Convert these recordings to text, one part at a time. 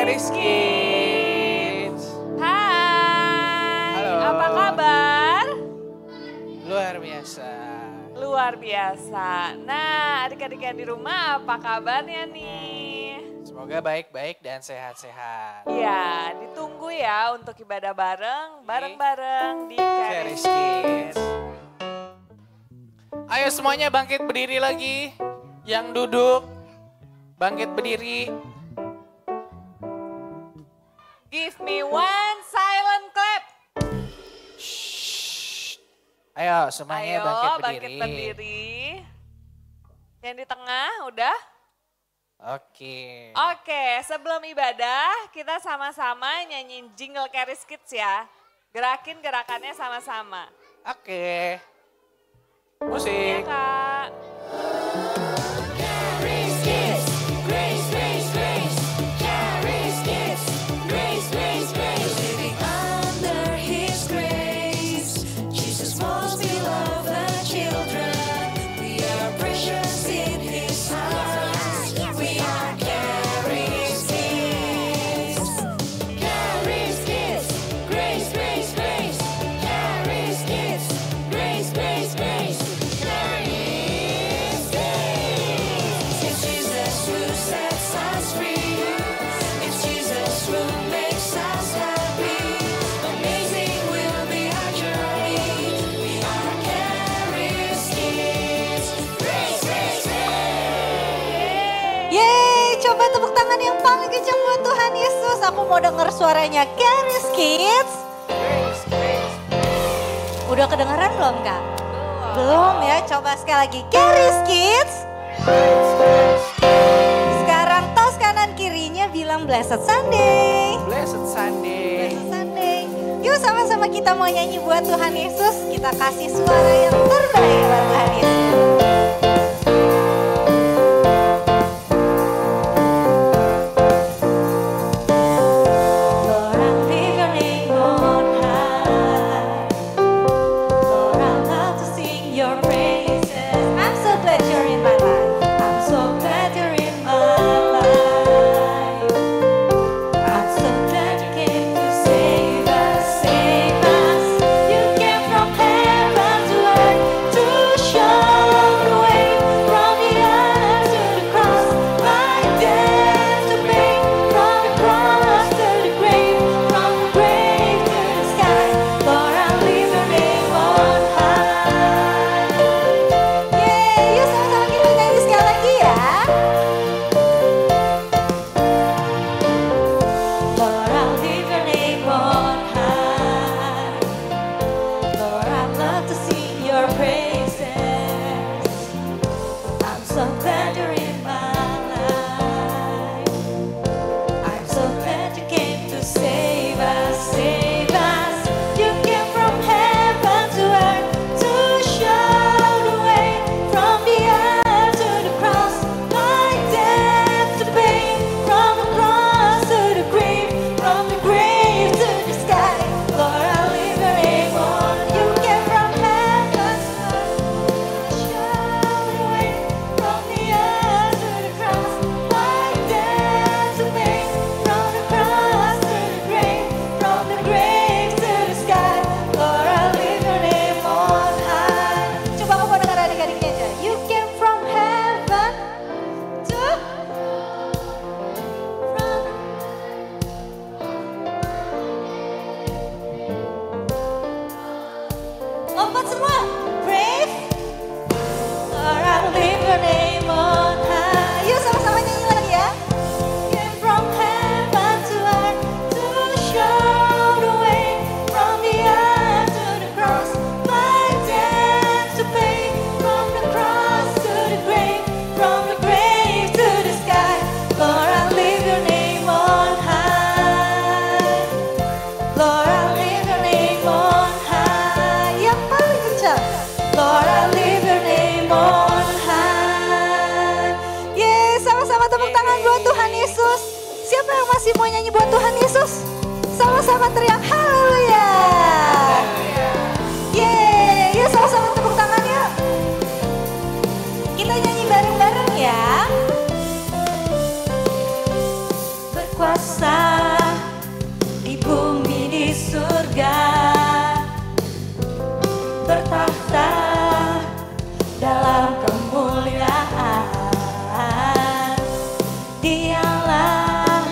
Caris Kids. Hai, Halo. apa kabar? Luar biasa. Luar biasa. Nah, adik-adik yang di rumah apa kabarnya nih? Semoga baik-baik dan sehat-sehat. Iya, ditunggu ya untuk ibadah bareng-bareng di Caris Caris Kids. Kids. Ayo semuanya bangkit berdiri lagi. Yang duduk, bangkit berdiri. Give me one silent clap. Shh. Ayo semuanya Ayo, bangkit bangkit berdiri. berdiri. Yang di tengah udah? Oke. Oke, sebelum ibadah kita sama-sama nyanyiin jingle Caris Kids ya. Gerakin gerakannya sama-sama. Oke. Iya Musik. Kak. Caris Kids, grace, grace, grace. Caris Kids, grace, grace, grace. Living under His grace, Jesus most beloved children. We are precious in His eyes. We are Caris Kids. Caris Kids, grace, grace, grace. Caris Kids, grace, grace, grace. Caris Kids. It's Jesus who sets us free. It's Jesus who makes us happy. Amazing will be our journey. We are Caris Kids. Grace, grace, grace. Yeay, coba tepuk tangan yang paling kencang buat Tuhan Yesus. Aku mau denger suaranya Caris Kids. Udah kedengeran belum Kak? Belum ya, coba sekali lagi. Caris Kids. Sekarang tos kanan kirinya bilang Blessed Sunday. Blessed Sunday. Blessed Sunday. Yuk sama-sama kita mau nyanyi buat Tuhan Yesus. Kita kasih suara yang terbaik buat Tuhan Yesus. Lord, I lift your name on high. Lord, I love to sing your praises. I'm so glad you're in my life. I'm so glad you're in my life. I'm so glad you came to save us, save us. You came from heaven to earth to show the way from the earth to the cross. My death to pay from the cross to the grave, from the grave to the sky. Lord, I lift your name on high. Yeay, yuk sama-sama kita nyanyi sekali lagi ya. Lord, I lift your name on high. Lord, I love to sing your praises. I'm so glad you're in my life. I'm so glad you came to save us, save us. You came from heaven to earth to show the way from the earth to the cross. My death to pay from the cross to the grave, from the grave to the sky. Lord, I lift your name on. You came from heaven to earth to show the way from the earth to the cross. My death to pay from the cross to the grave, from the grave to the sky. Lord, I lift your name on high. Coba aku mau dengar adik-adiknya aja. You came from heaven to from lompat semua. Brave. Lord, I lift your name on high. Yuk sama-sama nyanyi lagi ya. Came from heaven to earth to show the way from the earth to the cross. My death to pay from the cross to the grave, from the grave to the sky. Lord, I lift your name on high. Lord, I lift your name on high. Yang paling kencang. Lord, I lift your name on high. Yeay, sama-sama tepuk tangan buat Tuhan Yesus. Siapa yang masih mau nyanyi buat Tuhan Yesus? Sama-sama teriak haleluya. Yeay, yuk sama-sama tepuk tangan yuk. Kita nyanyi bareng-bareng ya. Berkuasa Dialah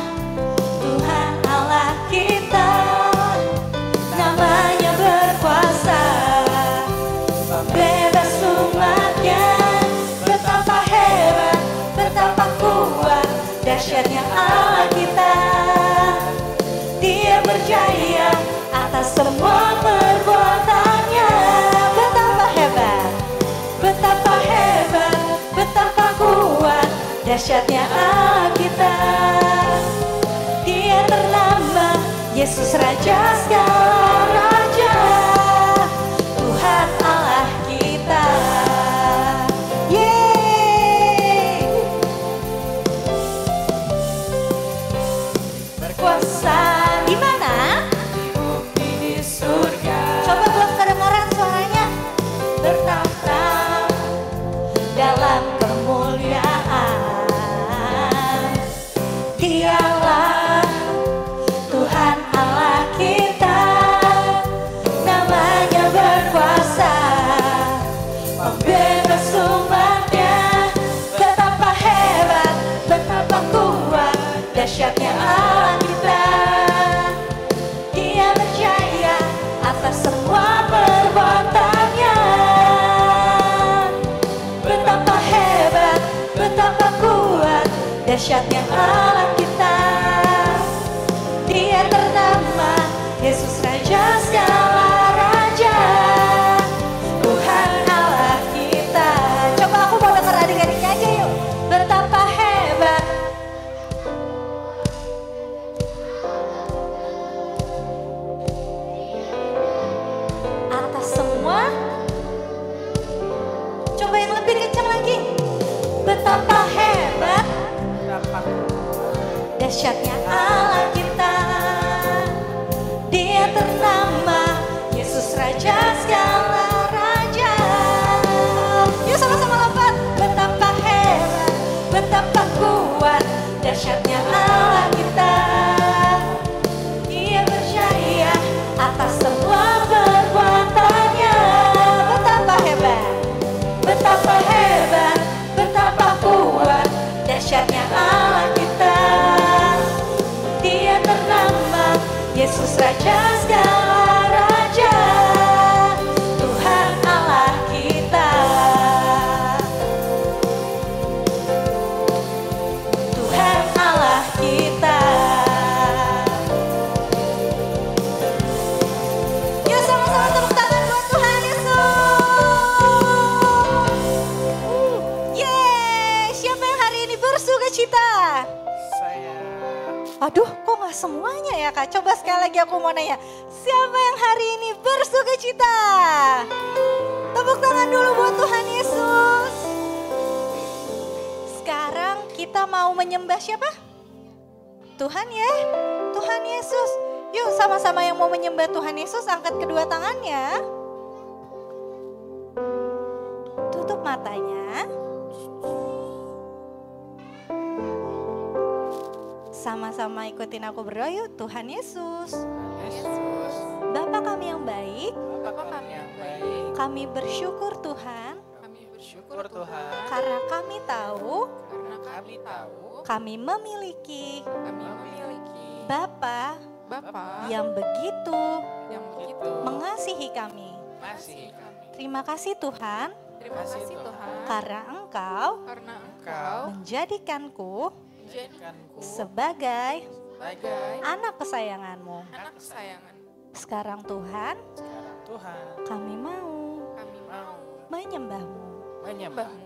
Tuhan Allah kita, namanya berkuasa, membebas umatnya. Betapa hebat, betapa kuat, dahsyatnya Allah kita. Dia berjaya atas semua perbuatannya. Betapa hebat, betapa hebat, betapa kuat, dahsyatnya Allah kita. Dia ternama Yesus Raja segala raja, Tuhan Allah kita. Yeay. Berkuasa di mana? Di surga. Coba belum kedengaran suaranya. Bertahta dalam kemuliaan. Dialah Tuhan Allah kita, namanya berkuasa, membebas umatnya. Betapa hebat, betapa kuat, dahsyatnya Allah kita. Dia berjaya atas semua perbuatannya. Betapa hebat, betapa kuat, dahsyatnya Allah kita. Dia ternama Yesus Raja segala raja, Tuhan Allah kita. Coba aku mau denger adik-adiknya aja yuk. Betapa hebat, atas semua. Coba yang lebih kencang lagi. Betapa hebat, dahsyatnya Allah kita. Dia ternama Yesus Raja segala raja. Yuk sama-sama lompat. Betapa hebat, betapa kuat, dahsyatnya Allah kita. Dia berjaya atas semua perbuatannya. Betapa hebat, betapa hebat, betapa kuat, dahsyatnya Allah kita. Dia ternama Yesus Raja segala raja, Tuhan Allah kita. Tuhan Allah kita. Yuk sama-sama tepuk tangan buat Tuhan Yesus. Yeay, siapa yang hari ini bersukacita? Saya. Aduh, kok gak semuanya ya Kak? Coba sekali lagi aku mau nanya. Siapa yang hari ini bersukacita? Tepuk tangan dulu buat Tuhan Yesus. Sekarang kita mau menyembah siapa? Tuhan ya, Tuhan Yesus. Yuk sama-sama yang mau menyembah Tuhan Yesus, angkat kedua tangannya. Tutup matanya. Sama-sama ikutin aku berdoa yuk. Tuhan Yesus, Yesus. Bapa kami yang baik, Bapa kami yang baik. kami bersyukur Tuhan Kami bersyukur Tuhan. karena kami tahu Karena kami tahu kami memiliki kami memiliki Bapa Bapa yang begitu yang begitu mengasihi kami. mengasihi kami. Terima kasih Tuhan Terima kasih Tuhan karena Engkau karena Engkau menjadikanku menjadikanku sebagai sebagai anak kesayangan-Mu. anak kesayangan. Sekarang Tuhan, Sekarang Tuhan kami mau kami mau menyembah-Mu. menyembah-Mu.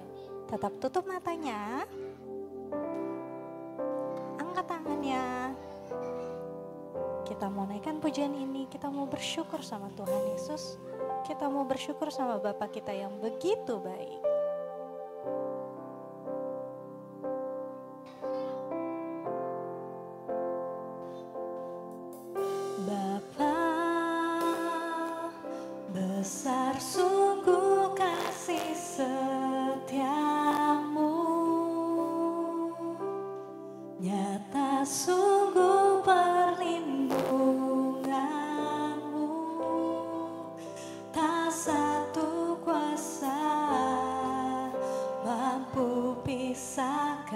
Tetap tutup matanya. Angkat tangannya. Kita mau naikkan pujian ini, kita mau bersyukur sama Tuhan Yesus. Kita mau bersyukur sama Bapa kita yang begitu baik. Bapa, besar sungguh kasih setiamu, nyata sungguh perlindunganmu, tak satu kuasa mampu pisahkan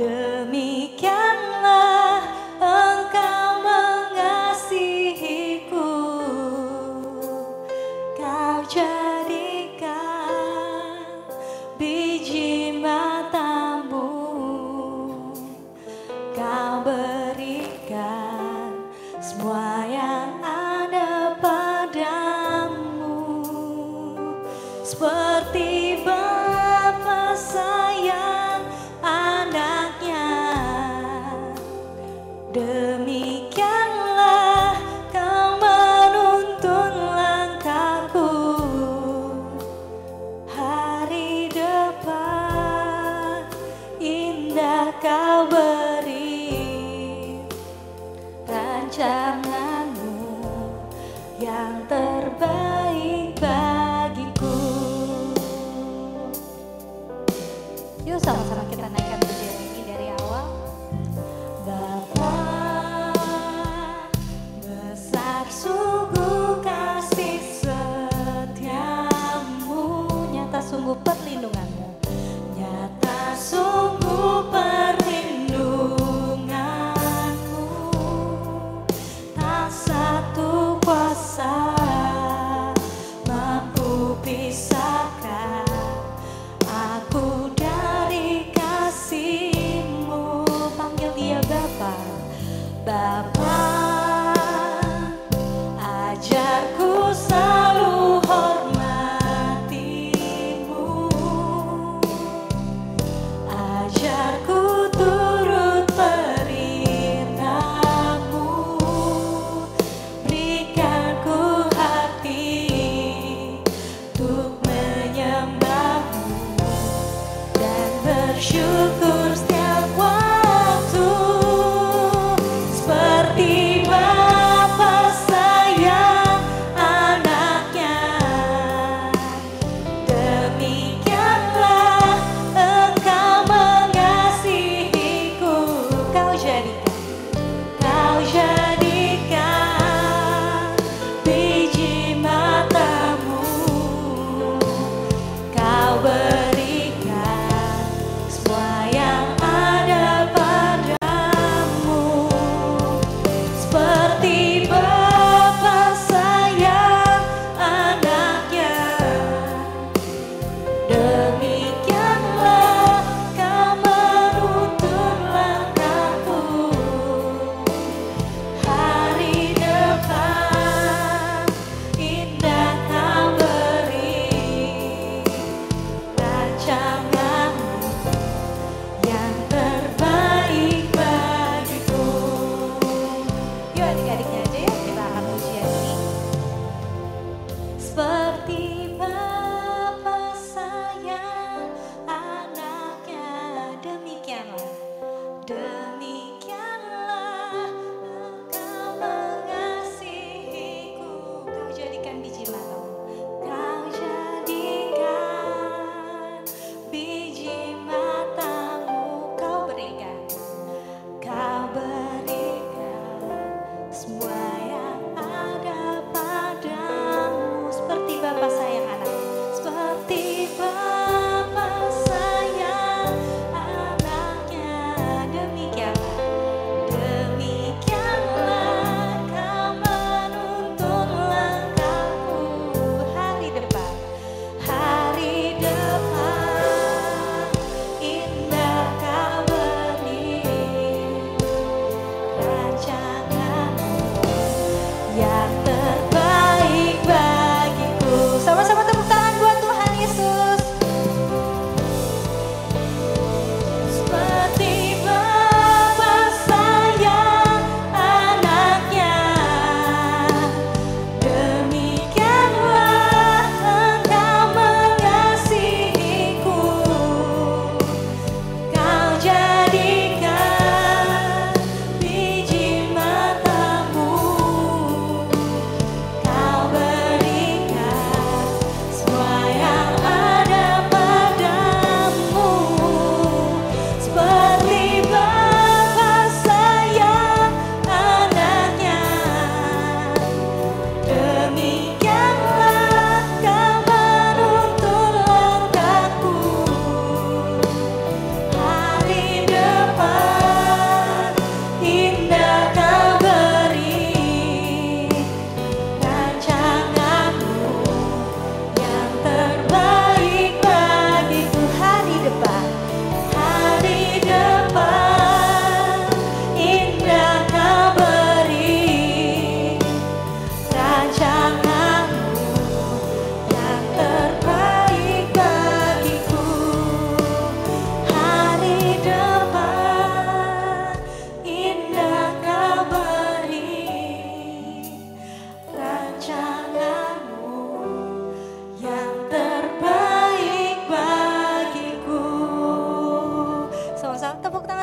Demikianlah Engkau mengasihiku, Kau jadikan biji matamu, Kau berikan semua yang ada padamu, seperti Bapa sayang anaknya. Demikianlah Kau menuntun langkahku, hari depan indah Kau beri, rancanganmu yang terbaik bagiku. Yuk sama-sama kita naikkan pujian ini dari awal. Bapa, besar sungguh kasih setiamu, nyata sungguh perlindunganmu, nyata sungguh perlindunganmu, tak satu kuasa mampu pisahkan aku dari kasih-Mu. Panggil dia Bapa. Bapa, ajarku selalu hormati-Mu, ajarku turut perintah-Mu, berikan ku hati untuk menyembah-Mu dan bersyukur setiap waktu, seperti Bapa sayang anaknya. Demikianlah Engkau mengasihiku, Kau jadikan biji matamu, Kau berikan semua yang ada padamu, seperti Bapa sayang anaknya. Demikianlah Kau menuntun langkahku, hari depan indah Kau beri, rancanganmu yang terbaik bagiku. Yuk adik-adiknya aja ya, kita akan pujian ini. Seperti Bapa sayang anaknya, demikianlah Engkau mengasihiku, Kau jadikan biji matamu, Kau jadikan biji matamu, Kau berikan semua yang ada padamu, seperti Bapa sayang anak, seperti Bapa sayang anaknya. Demikianlah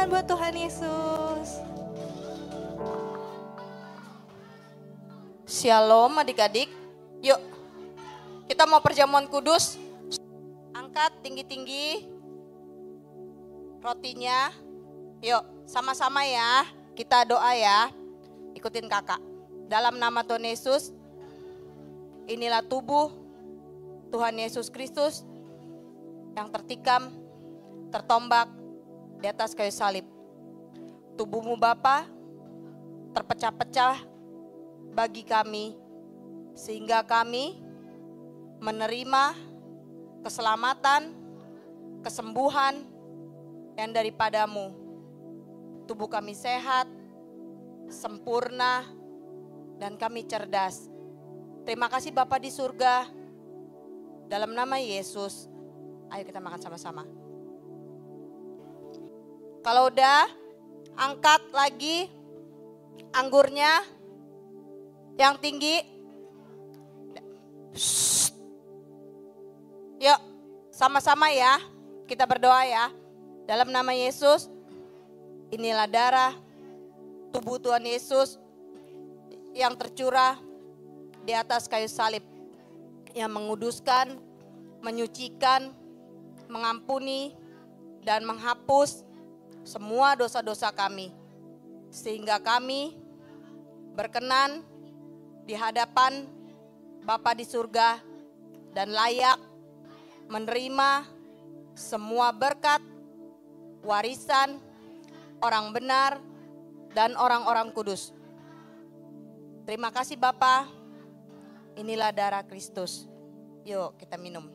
tangan buat Tuhan Yesus. Shalom adik-adik. Yuk, kita mau perjamuan kudus. Angkat tinggi-tinggi rotinya. Yuk, sama-sama ya. Kita doa ya. Ikutin kakak. Dalam nama Tuhan Yesus, inilah tubuh Tuhan Yesus Kristus yang tertikam, tertombak di atas kayu salib. Tubuhmu Bapa terpecah-pecah bagi kami, sehingga kami menerima keselamatan, kesembuhan yang daripadamu. Tubuh kami sehat, sempurna, dan kami cerdas. Terima kasih Bapa di surga, dalam nama Yesus. Ayo kita makan sama-sama. Kalau udah, angkat lagi anggurnya yang tinggi. Shh. Yuk, sama-sama ya. Kita berdoa ya. Dalam nama Yesus, inilah darah tubuh Tuhan Yesus yang tercurah di atas kayu salib, yang menguduskan, menyucikan, mengampuni, dan menghapus semua dosa-dosa kami. Sehingga kami berkenan di hadapan Bapa di surga dan layak menerima semua berkat, warisan, orang benar, dan orang-orang kudus. Terima kasih Bapa. Inilah darah Kristus. Yuk kita minum.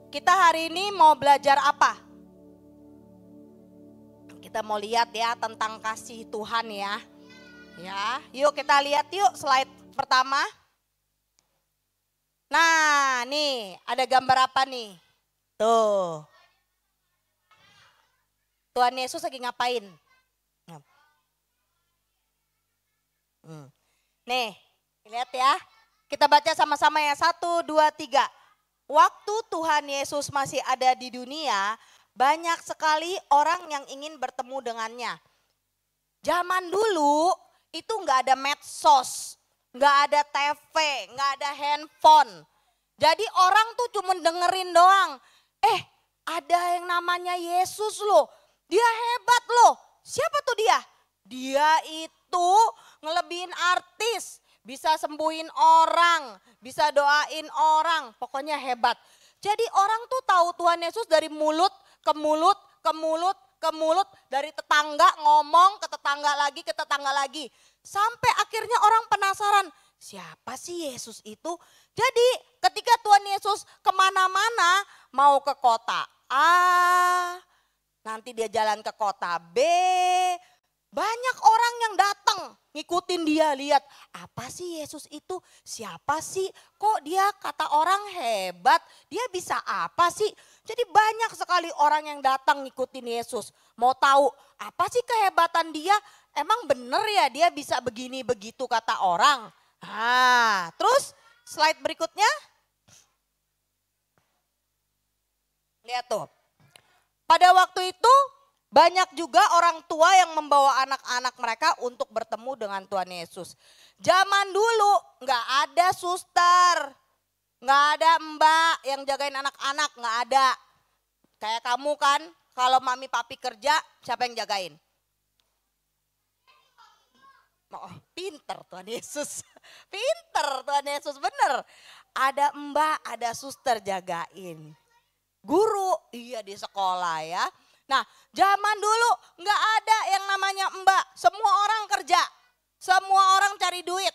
Kita hari ini mau belajar apa? Kita mau lihat ya tentang kasih Tuhan ya. Ya, yuk kita lihat yuk slide pertama. Nah, nih ada gambar apa nih? Tuh. Tuhan Yesus lagi ngapain? Nih, lihat ya. Kita baca sama-sama ya. 1, 2, 3. Waktu Tuhan Yesus masih ada di dunia, banyak sekali orang yang ingin bertemu dengannya. Zaman dulu itu nggak ada medsos, nggak ada TV, nggak ada handphone. Jadi orang tuh cuma dengerin doang. Ada yang namanya Yesus loh, dia hebat loh. Siapa tuh dia? Dia itu ngelebihin artis. Bisa sembuhin orang, bisa doain orang, pokoknya hebat. Jadi orang tuh tahu Tuhan Yesus dari mulut ke mulut, ke mulut, ke mulut. Dari tetangga ngomong ke tetangga lagi. Sampai akhirnya orang penasaran, siapa sih Yesus itu? Jadi ketika Tuhan Yesus kemana-mana, mau ke kota A, nanti dia jalan ke kota B, banyak orang yang datang ngikutin dia, lihat apa sih Yesus itu, siapa sih, kok dia kata orang hebat, dia bisa apa sih. Jadi banyak sekali orang yang datang ngikutin Yesus, mau tahu apa sih kehebatan dia, emang bener ya dia bisa begini begitu kata orang. Nah, terus slide berikutnya, lihat tuh, pada waktu itu banyak juga orang tua yang membawa anak-anak mereka untuk bertemu dengan Tuhan Yesus. Zaman dulu nggak ada suster, nggak ada mbak yang jagain anak-anak, nggak ada. Kayak kamu kan, kalau mami papi kerja, siapa yang jagain? Oh, pinter Tuhan Yesus, pinter Tuhan Yesus, bener. Ada mbak, ada suster jagain. Guru, iya di sekolah ya. Nah, zaman dulu nggak ada yang namanya mbak, semua orang kerja, semua orang cari duit.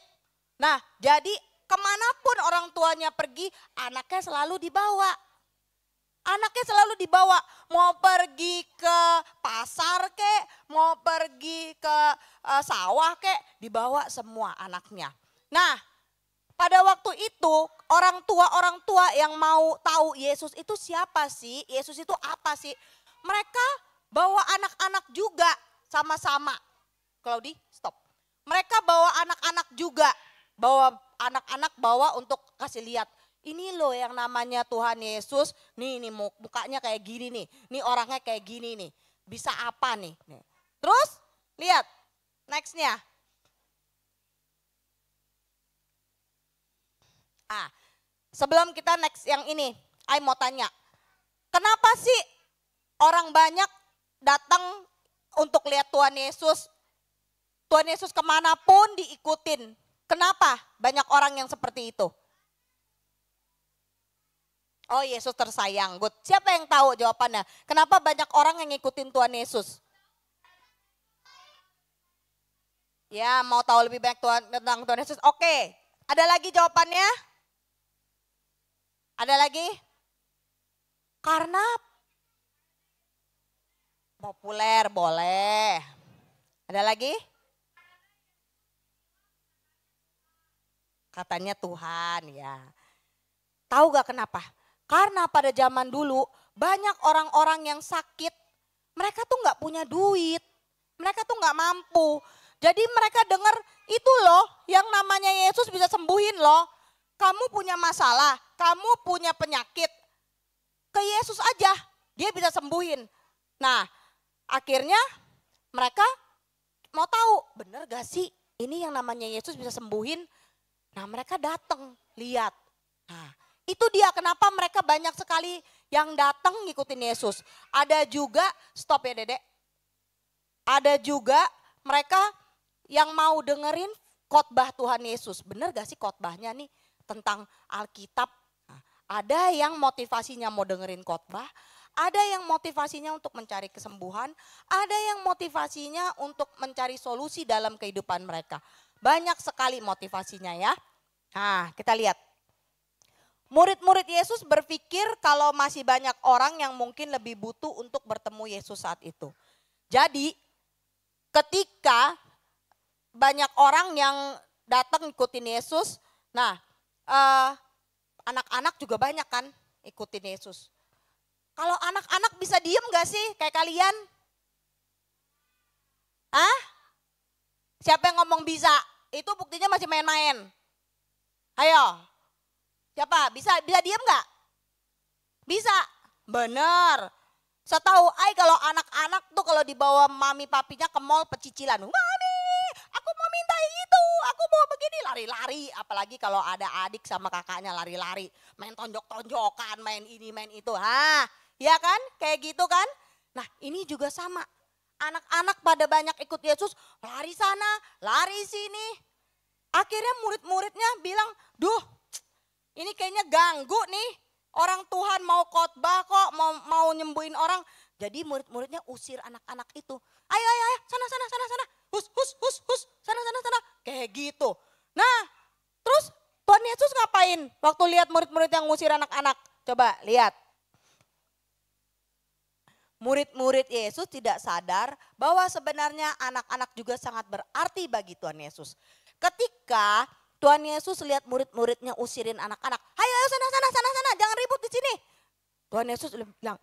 Nah, jadi kemanapun orang tuanya pergi, anaknya selalu dibawa. Anaknya selalu dibawa, mau pergi ke pasar kek, mau pergi ke sawah kek, dibawa semua anaknya. Nah, pada waktu itu orang tua yang mau tahu Yesus itu siapa sih, Yesus itu apa sih, mereka bawa anak-anak juga sama-sama. Claudi, stop. Mereka bawa anak-anak juga, bawa anak-anak bawa untuk kasih lihat. Ini loh yang namanya Tuhan Yesus, nih mukanya kayak gini nih orangnya kayak gini nih. Bisa apa nih? Terus lihat nextnya. Sebelum kita next yang ini, I mau tanya. Kenapa sih orang banyak datang untuk lihat Tuhan Yesus? Tuhan Yesus kemanapun diikutin. Kenapa banyak orang yang seperti itu? Oh, Yesus tersayang. Good. Siapa yang tahu jawabannya? Kenapa banyak orang yang ngikutin Tuhan Yesus? Ya, mau tahu lebih banyak tentang Tuhan Yesus? Oke. Ada lagi jawabannya? Ada lagi? Karena populer, boleh. Ada lagi? Katanya Tuhan, ya. Tahu gak kenapa? Karena pada zaman dulu banyak orang-orang yang sakit, mereka tuh gak punya duit, mereka tuh gak mampu. Jadi mereka dengar itu loh yang namanya Yesus bisa sembuhin loh. Kamu punya masalah, kamu punya penyakit, ke Yesus aja dia bisa sembuhin. Nah akhirnya mereka mau tahu bener gak sih ini yang namanya Yesus bisa sembuhin. Nah mereka datang lihat. Nah itu dia kenapa mereka banyak sekali yang datang ngikutin Yesus. Ada juga, stop ya Dedek. Ada juga mereka yang mau dengerin khotbah Tuhan Yesus. Bener gak sih khotbahnya nih tentang Alkitab? Nah, ada yang motivasinya mau dengerin khotbah. Ada yang motivasinya untuk mencari kesembuhan. Ada yang motivasinya untuk mencari solusi dalam kehidupan mereka. Banyak sekali motivasinya ya. Nah kita lihat. Murid-murid Yesus berpikir kalau masih banyak orang yang mungkin lebih butuh untuk bertemu Yesus saat itu. Jadi ketika banyak orang yang datang ikutin Yesus, nah anak-anak juga banyak kan ikutin Yesus. Kalau anak-anak bisa diem gak sih kayak kalian? Siapa yang ngomong bisa? Itu buktinya masih main-main. Ayo. Siapa? Bisa diem gak? Bisa. Bener. Setahu ay kalau anak-anak tuh kalau dibawa mami papinya ke mall pecicilan. Mami, aku mau minta itu, aku mau begini, lari-lari. Apalagi kalau ada adik sama kakaknya lari-lari. Main tonjok-tonjokan, main ini, main itu. Ya kan? Kayak gitu kan? Nah ini juga sama. Anak-anak pada banyak ikut Yesus, lari sana, lari sini. Akhirnya murid-muridnya bilang, duh ini kayaknya ganggu nih. Orang Tuhan mau khotbah kok, mau nyembuhin orang. Jadi murid-muridnya usir anak-anak itu. Ayo, sana, hus, sana. Kayak gitu. Nah, terus Tuhan Yesus ngapain waktu lihat murid-murid yang ngusir anak-anak? Coba lihat. Murid-murid Yesus tidak sadar bahwa sebenarnya anak-anak juga sangat berarti bagi Tuhan Yesus. Ketika Tuhan Yesus lihat murid-muridnya usirin anak-anak. Ayo sana, jangan ribut di sini. Tuhan Yesus bilang,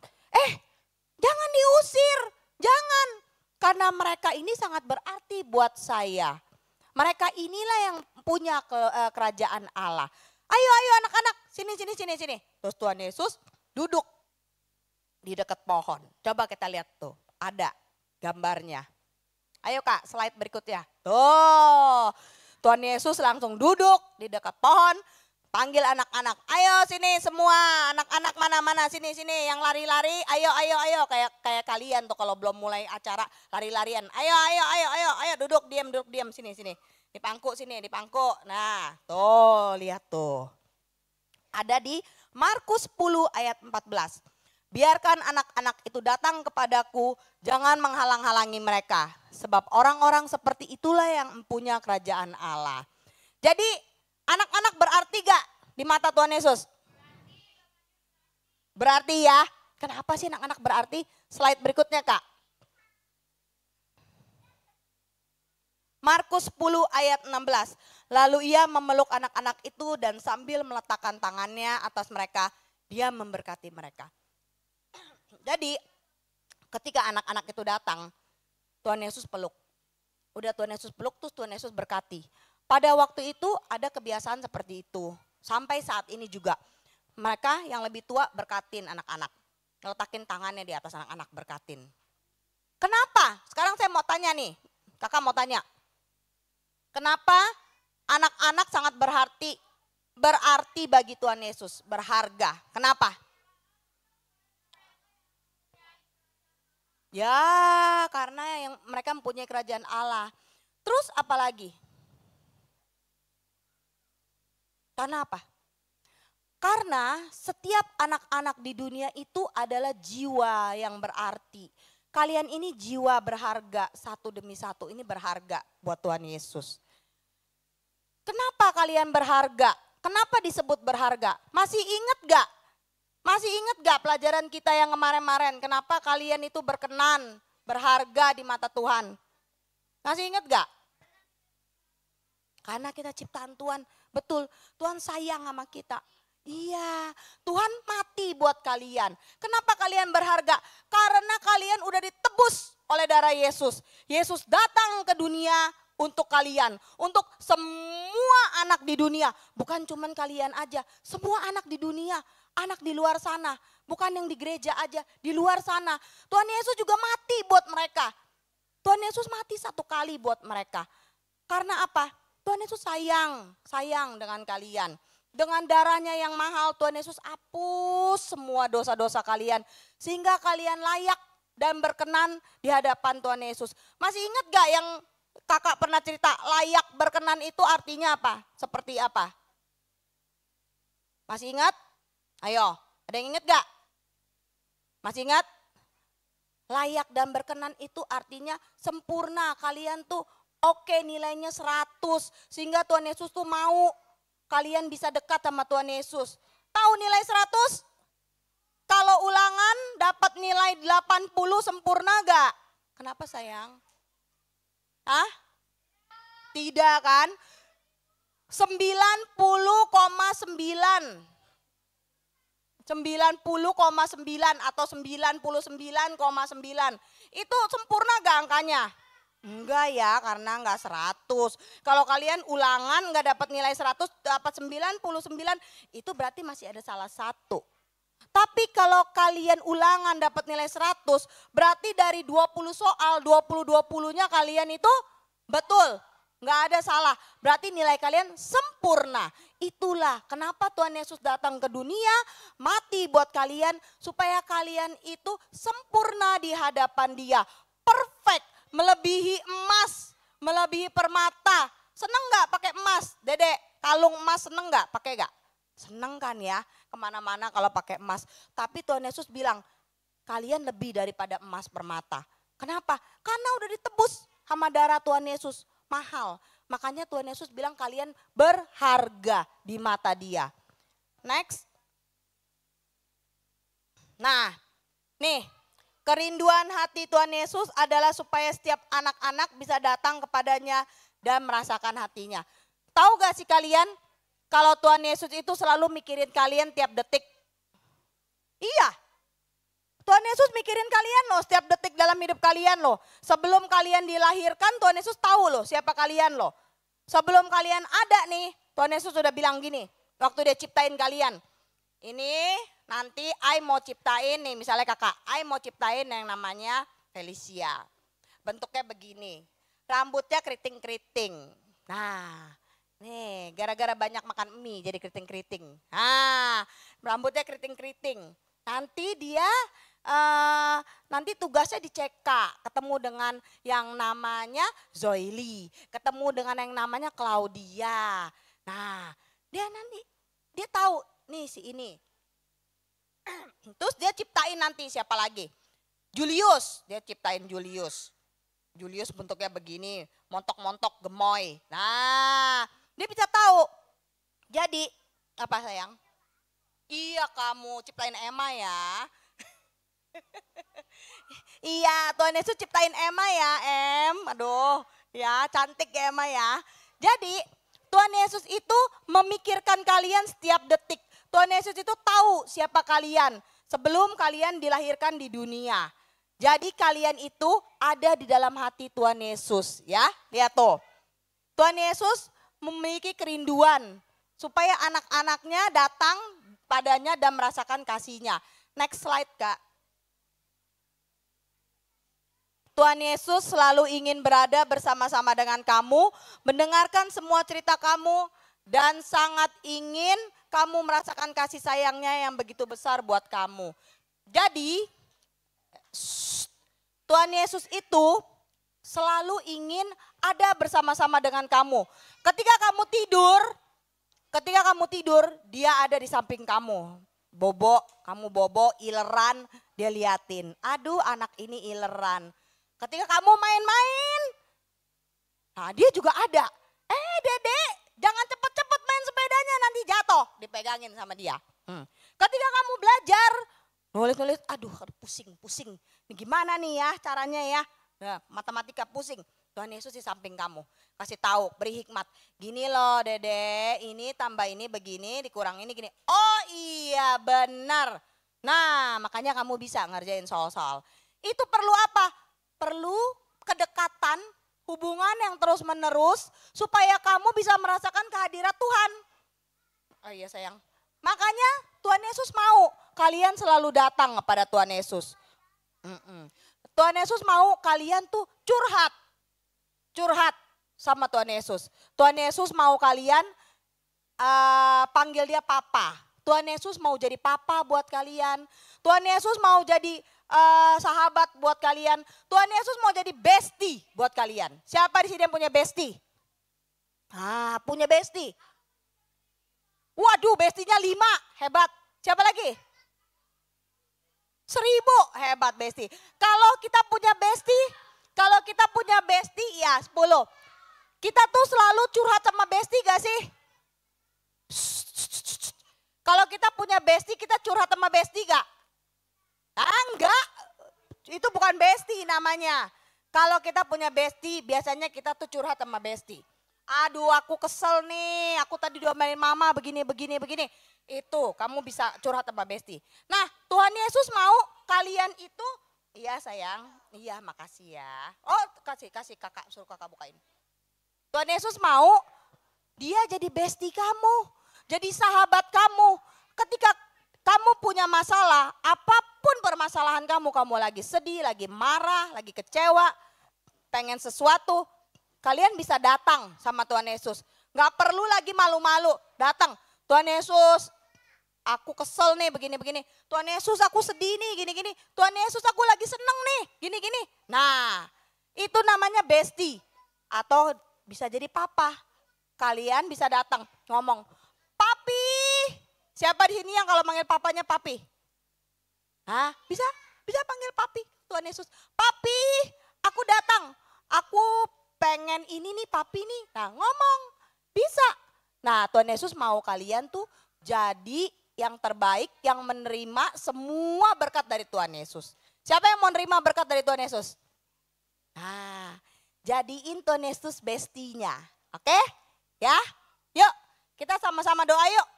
jangan diusir, jangan. Karena mereka ini sangat berarti buat saya. Mereka inilah yang punya kerajaan Allah. Ayo anak-anak, sini. Terus Tuhan Yesus duduk di dekat pohon. Coba kita lihat tuh, ada gambarnya. Ayo Kak, slide berikutnya. Tuh. Tuhan Yesus langsung duduk di dekat pohon, panggil anak-anak. Ayo sini semua, anak-anak mana-mana sini yang lari-lari. Ayo kayak kalian tuh kalau belum mulai acara lari-larian. Ayo duduk diam sini. Di pangku sini, di pangku. Nah, tuh lihat tuh. Ada di Markus 10 ayat 14. Biarkan anak-anak itu datang kepadaku, jangan menghalang-halangi mereka. Sebab orang-orang seperti itulah yang mempunyai kerajaan Allah. Jadi anak-anak berarti gak di mata Tuhan Yesus? Berarti ya. Kenapa sih anak-anak berarti? Slide berikutnya Kak. Markus 10 ayat 16. Lalu ia memeluk anak-anak itu dan sambil meletakkan tangannya atas mereka, dia memberkati mereka. Jadi ketika anak-anak itu datang, Tuhan Yesus peluk. Udah Tuhan Yesus peluk terus Tuhan Yesus berkati. Pada waktu itu ada kebiasaan seperti itu. Sampai saat ini juga. Mereka yang lebih tua berkatin anak-anak. Letakin tangannya di atas anak-anak berkatin. Kenapa? Sekarang saya mau tanya nih. Kakak mau tanya. Kenapa anak-anak sangat berarti bagi Tuhan Yesus, berharga. Kenapa? Ya, karena yang mereka mempunyai kerajaan Allah. Terus apa lagi? Karena apa? Karena setiap anak-anak di dunia itu adalah jiwa yang berarti. Kalian ini jiwa berharga, satu demi satu ini berharga buat Tuhan Yesus. Kenapa kalian berharga? Kenapa disebut berharga? Masih ingat gak? Masih ingat gak pelajaran kita yang kemarin-kemarin? Kenapa kalian itu berkenan, berharga di mata Tuhan? Masih ingat gak? Karena kita ciptaan Tuhan, betul. Tuhan sayang sama kita. Iya, Tuhan mati buat kalian. Kenapa kalian berharga? Karena kalian udah ditebus oleh darah Yesus. Yesus datang ke dunia untuk kalian, untuk semua anak di dunia. Bukan cuman kalian aja, semua anak di dunia, anak di luar sana. Bukan yang di gereja aja, di luar sana. Tuhan Yesus juga mati buat mereka. Tuhan Yesus mati satu kali buat mereka. Karena apa? Tuhan Yesus sayang dengan kalian. Dengan darahnya yang mahal Tuhan Yesus hapus semua dosa-dosa kalian. Sehingga kalian layak dan berkenan di hadapan Tuhan Yesus. Masih ingat gak yang kakak pernah cerita layak berkenan itu artinya apa? Seperti apa? Masih ingat? Ayo, ada yang ingat gak? Masih ingat? Layak dan berkenan itu artinya sempurna. Kalian tuh oke nilainya 100. Sehingga Tuhan Yesus tuh mau kalian bisa dekat sama Tuhan Yesus. Tahu nilai 100? Kalau ulangan dapat nilai 80 sempurna gak? Kenapa sayang? Hah? Tidak kan? 90,9. 90,9 atau 99,9. Itu sempurna gak angkanya? Enggak ya, karena enggak 100. Kalau kalian ulangan enggak dapat nilai 100, dapat 99, itu berarti masih ada salah satu. Tapi kalau kalian ulangan dapat nilai 100, berarti dari 20 soal, 20-20-nya kalian itu betul. Enggak ada salah, berarti nilai kalian sempurna. Itulah kenapa Tuhan Yesus datang ke dunia, mati buat kalian, supaya kalian itu sempurna di hadapan Dia. Perfect. Melebihi emas, melebihi permata. Seneng gak pakai emas? Dedek, kalung emas seneng gak pakai gak? Seneng kan ya, kemana-mana kalau pakai emas. Tapi Tuhan Yesus bilang, kalian lebih daripada emas permata. Kenapa? Karena udah ditebus sama darah Tuhan Yesus, mahal. Makanya Tuhan Yesus bilang kalian berharga di mata Dia. Next. Nah, nih. Kerinduan hati Tuhan Yesus adalah supaya setiap anak-anak bisa datang kepadanya dan merasakan hatinya. Tahu gak sih kalian, kalau Tuhan Yesus itu selalu mikirin kalian tiap detik? Iya, Tuhan Yesus mikirin kalian loh setiap detik dalam hidup kalian loh. Sebelum kalian dilahirkan Tuhan Yesus tahu loh siapa kalian loh. Sebelum kalian ada nih, Tuhan Yesus sudah bilang gini, waktu Dia ciptain kalian. Ini nanti I mau ciptain nih, misalnya kakak, I mau ciptain yang namanya Felicia. Bentuknya begini, rambutnya keriting-keriting. Nah, nih gara-gara banyak makan mie jadi keriting-keriting. Nah, rambutnya keriting-keriting. Nanti dia, nanti tugasnya di CK, ketemu dengan yang namanya Zoili, ketemu dengan yang namanya Claudia. Nah, dia tahu nih si ini. Terus dia ciptain nanti siapa lagi? Julius, dia ciptain Julius. Julius bentuknya begini, montok-montok gemoy. Nah, dia bisa tahu. Jadi, apa sayang? Iya kamu ciptain Emma ya. Iya, Tuhan Yesus ciptain Emma ya, Aduh, ya cantik ya Emma ya. Jadi, Tuhan Yesus itu memikirkan kalian setiap detik. Tuhan Yesus itu tahu siapa kalian sebelum kalian dilahirkan di dunia. Jadi kalian itu ada di dalam hati Tuhan Yesus ya. Lihat tuh. Tuhan Yesus memiliki kerinduan supaya anak-anaknya datang padanya dan merasakan kasihnya. Next slide Kak. Tuhan Yesus selalu ingin berada bersama-sama dengan kamu, mendengarkan semua cerita kamu, dan sangat ingin kamu merasakan kasih sayangnya yang begitu besar buat kamu. Jadi, Tuhan Yesus itu selalu ingin ada bersama-sama dengan kamu. Ketika kamu tidur, dia ada di samping kamu. Kamu bobo, ileran, dia liatin. Aduh, anak ini ileran. Ketika kamu main-main, nah dia juga ada. Dedek, jangan cepet-cepet main sepedanya, nanti jatuh. Dipegangin sama dia. Ketika kamu belajar, nulis-nulis, aduh pusing. Ini gimana nih ya caranya ya. Nah, matematika pusing. Tuhan Yesus di samping kamu. Kasih tahu, beri hikmat. Gini loh Dede, ini tambah ini begini, dikurang ini gini. Oh iya benar. Nah makanya kamu bisa ngerjain soal-soal. Itu perlu apa? Perlu kedekatan, hubungan yang terus menerus supaya kamu bisa merasakan kehadiran Tuhan. Oh iya sayang. Makanya Tuhan Yesus mau kalian selalu datang kepada Tuhan Yesus. Tuhan Yesus mau kalian tuh curhat sama Tuhan Yesus. Tuhan Yesus mau kalian panggil dia papa. Tuhan Yesus mau jadi papa buat kalian. Tuhan Yesus mau jadi sahabat buat kalian. Tuhan Yesus mau jadi bestie buat kalian. Siapa di sini yang punya bestie? Punya bestie. Waduh, bestinya 5, hebat. Siapa lagi? 1000, hebat bestie. Kalau kita punya bestie ya 10. Kita tuh selalu curhat sama bestie gak sih? Kalau kita punya bestie, kita curhat sama bestie gak? Enggak, itu bukan bestie namanya. Kalau kita punya bestie, biasanya kita tuh curhat sama bestie. Aduh aku kesel nih, aku tadi diomelin mama begini. Itu kamu bisa curhat sama bestie. Nah Tuhan Yesus mau kalian itu, iya sayang, iya makasih ya. Oh kasih kakak, suruh kakak bukain. Tuhan Yesus mau dia jadi bestie kamu, jadi sahabat kamu. Ketika kamu punya masalah, apapun permasalahan kamu lagi sedih, lagi marah, lagi kecewa, pengen sesuatu, kalian bisa datang sama Tuhan Yesus. Gak perlu lagi malu-malu, datang. Tuhan Yesus, aku kesel nih begini. Tuhan Yesus aku sedih nih gini. Tuhan Yesus aku lagi seneng nih gini. Nah itu namanya bestie. Atau bisa jadi papa. Kalian bisa datang ngomong, papi. Siapa di sini yang kalau manggil papanya papi? Bisa panggil papi, Tuhan Yesus. Papi, aku datang. Aku pengen ini nih papi nih. Nah ngomong, bisa. Nah Tuhan Yesus mau kalian tuh jadi yang terbaik, yang menerima semua berkat dari Tuhan Yesus. Siapa yang mau nerima berkat dari Tuhan Yesus? Jadiin Tuhan Yesus bestinya. Oke? Ya, yuk kita sama-sama doa yuk.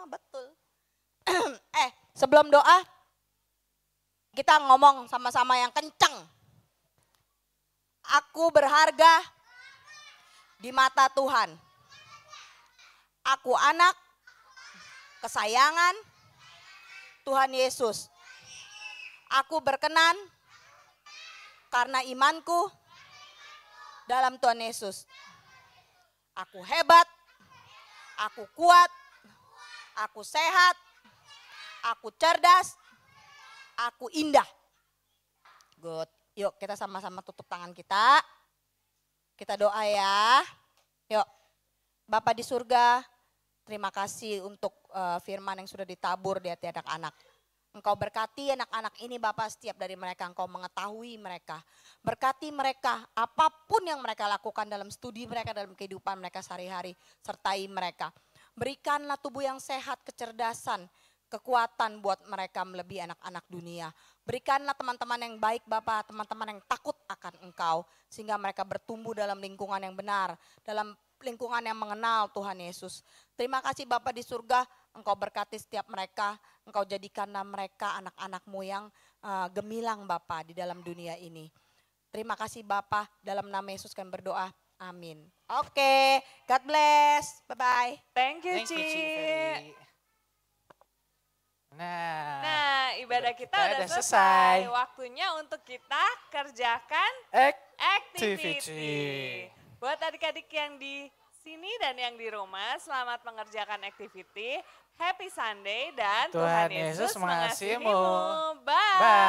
Betul. Sebelum doa, kita ngomong sama-sama yang kenceng. Aku berharga di mata Tuhan. Aku anak kesayangan Tuhan Yesus. Aku berkenan karena imanku dalam Tuhan Yesus. Aku hebat, aku kuat, aku sehat, aku cerdas, aku indah. Good. Yuk kita sama-sama tutup tangan kita. Kita doa ya. Yuk. Bapa di surga, terima kasih untuk firman yang sudah ditabur di hati anak-anak. Engkau berkati anak-anak ini Bapak, setiap dari mereka Engkau mengetahui mereka. Berkati mereka apapun yang mereka lakukan dalam studi mereka, dalam kehidupan mereka sehari-hari. Sertai mereka. Berikanlah tubuh yang sehat, kecerdasan, kekuatan buat mereka melebihi anak-anak dunia. Berikanlah teman-teman yang baik Bapak, teman-teman yang takut akan Engkau. Sehingga mereka bertumbuh dalam lingkungan yang benar, dalam lingkungan yang mengenal Tuhan Yesus. Terima kasih Bapak di surga, Engkau berkati setiap mereka. Engkau jadikanlah mereka anak-anak-Mu yang gemilang Bapak di dalam dunia ini. Terima kasih Bapak, dalam nama Yesus kami berdoa. Amin. Oke, God bless. Bye-bye. Thank you, Thank you, Ci. Ci Ferry. Nah, Nah, ibadah kita udah udah selesai. selesai. Waktunya untuk kita kerjakan activity. activity. Buat adik-adik yang di sini dan yang di rumah, selamat mengerjakan activity. Happy Sunday dan Tuhan Tuhan Yesus Yesus mengasihimu. mengasihimu. Bye. Bye.